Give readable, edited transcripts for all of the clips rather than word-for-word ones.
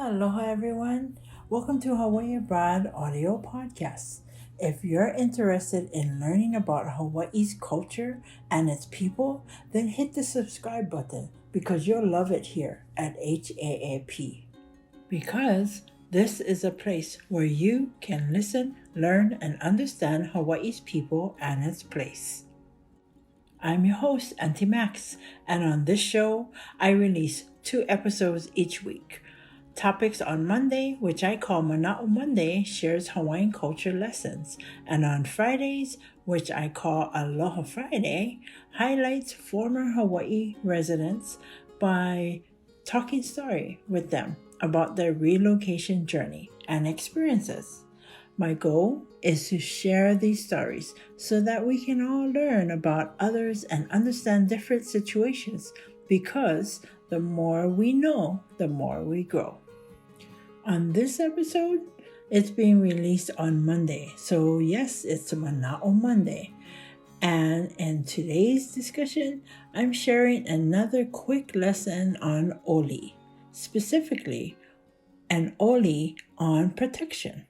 Aloha everyone. Welcome to Hawaii Abroad Audio Podcast. If you're interested in learning about Hawaii's culture and its people, then hit the subscribe button because you'll love it here at HAAP. Because this is a place where you can listen, learn, and understand Hawaii's people and its place. I'm your host, Auntie Max, and on this show, I release 2 episodes each week. Topics on Monday, which I call Manaʻo Monday, shares Hawaiian culture lessons, and on Fridays, which I call Aloha Friday, highlights former Hawaii residents by talking story with them about their relocation journey and experiences. My goal is to share these stories so that we can all learn about others and understand different situations, because the more we know, the more we grow. On this episode, it's being released on Monday. So yes, it's Manaʻo Monday. And in today's discussion, I'm sharing another quick lesson on ʻoli, specifically an ʻoli on protection.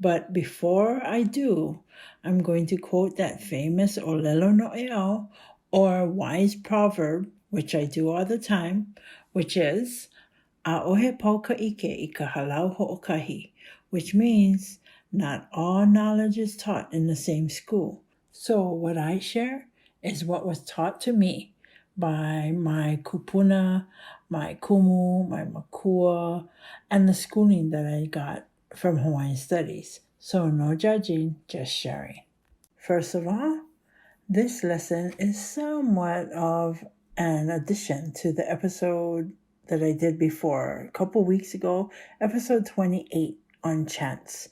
But before I do, I'm going to quote that famous Olelo No'eau, or wise proverb, which I do all the time, which is, "A'ohe pau ka'ike I ka halau ho'okahi," which means not all knowledge is taught in the same school. So what I share is what was taught to me by my kupuna, my kumu, my makua, and the schooling that I got from Hawaiian Studies. So no judging, just sharing. First of all, this lesson is somewhat of an addition to the episode that I did before, a couple weeks ago, episode 28 on chants.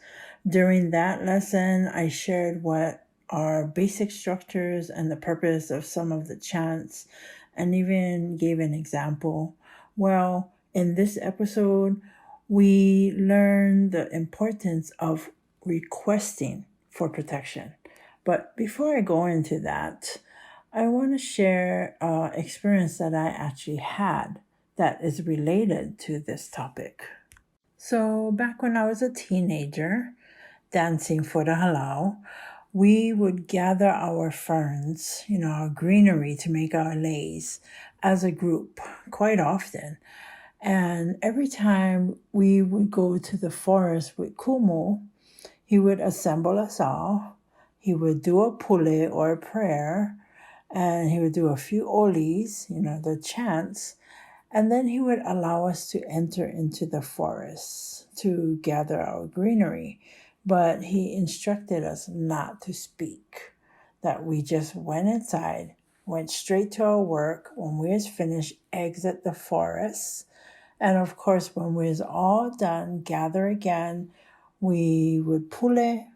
During that lesson, I shared what are basic structures and the purpose of some of the chants, and even gave an example. Well, in this episode, we learn the importance of requesting for protection. But before I go into that, I want to share an experience that I actually had that is related to this topic. So back when I was a teenager, dancing for the halau, we would gather our ferns, our greenery to make our leis as a group quite often. And every time we would go to the forest with Kumu, he would assemble us all. He would do a pule or a prayer, and he would do a few ʻolis, the chants, and then he would allow us to enter into the forest to gather our greenery. But he instructed us not to speak, that we just went inside, went straight to our work. When we was finished, exit the forest. And of course, when we was all done, gather again, we would pule,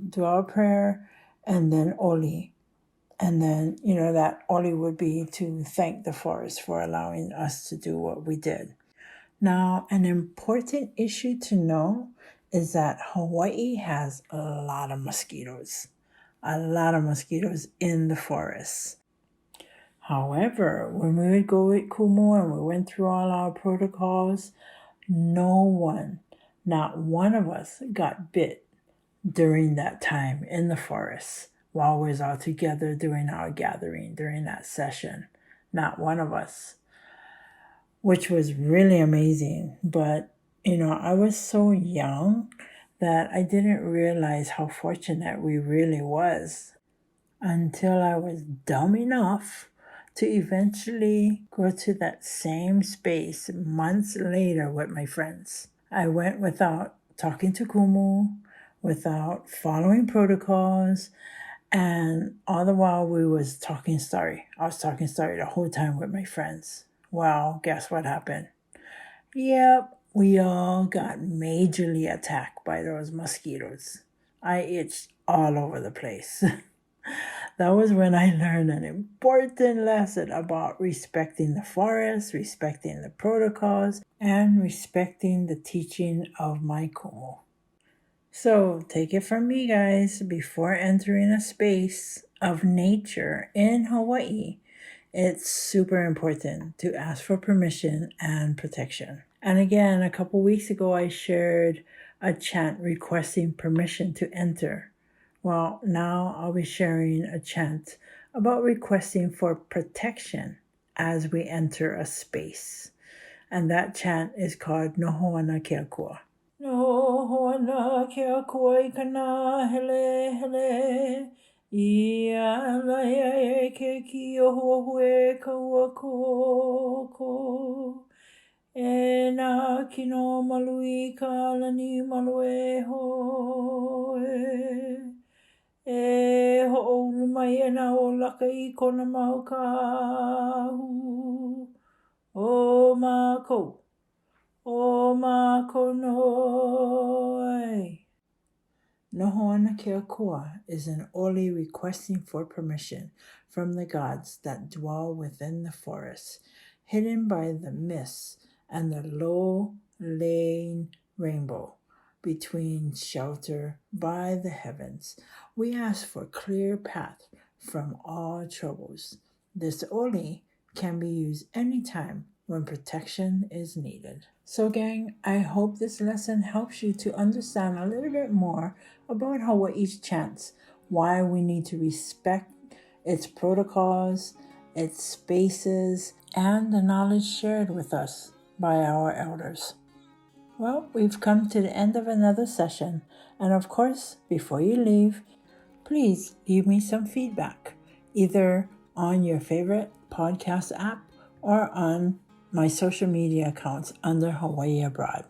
do our prayer, and then ʻoli. And then, that ʻoli would be to thank the forest for allowing us to do what we did. Now, an important issue to know is that Hawaii has a lot of mosquitoes in the forest. However, when we would go with Kumu and we went through all our protocols, not one of us got bit during that time in the forest while we was all together doing our gathering during that session. Not one of us, which was really amazing. But, I was so young that I didn't realize how fortunate we really was until I was dumb enough to eventually go to that same space months later with my friends. I went without talking to Kumu, without following protocols, and all the while we was talking story. I was talking story the whole time with my friends. Well, guess what happened? Yep, we all got majorly attacked by those mosquitoes. I itched all over the place. That was when I learned an important lesson about respecting the forest, respecting the protocols, and respecting the teaching of my kumu. So take it from me, guys, before entering a space of nature in Hawaii, it's super important to ask for permission and protection. And again, a couple weeks ago, I shared a chant requesting permission to enter. Well, now I'll be sharing a chant about requesting for protection as we enter a space. And that chant is called Noho Ana Ke Akua. Noho Ana Ke Akua I Kana Hele Hele Ia Laia E Ke Ki Oho E Kaua Ko E nā kino malui ka lani malu e ho e ho olu mai e nā o laka I kona mau ka hu o mako noi. Noho Ana Ke Akua is an ʻoli requesting for permission from the gods that dwell within the forest, hidden by the mists and the low-laying rainbow between shelter by the heavens. We ask for clear path from all troubles. This ʻoli can be used anytime when protection is needed. So gang, I hope this lesson helps you to understand a little bit more about Hawaii's chants, why we need to respect its protocols, its spaces, and the knowledge shared with us by our elders. Well, we've come to the end of another session, and of course, before you leave, please leave me some feedback, either on your favorite podcast app or on my social media accounts under Hawaii Abroad.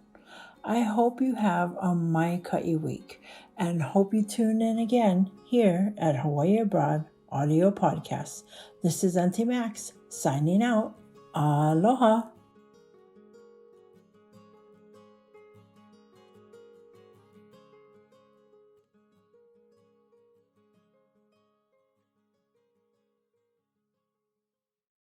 I hope you have a Maikai week and hope you tune in again here at Hawaii Abroad Audio Podcast. This is Auntie Max signing out. Aloha.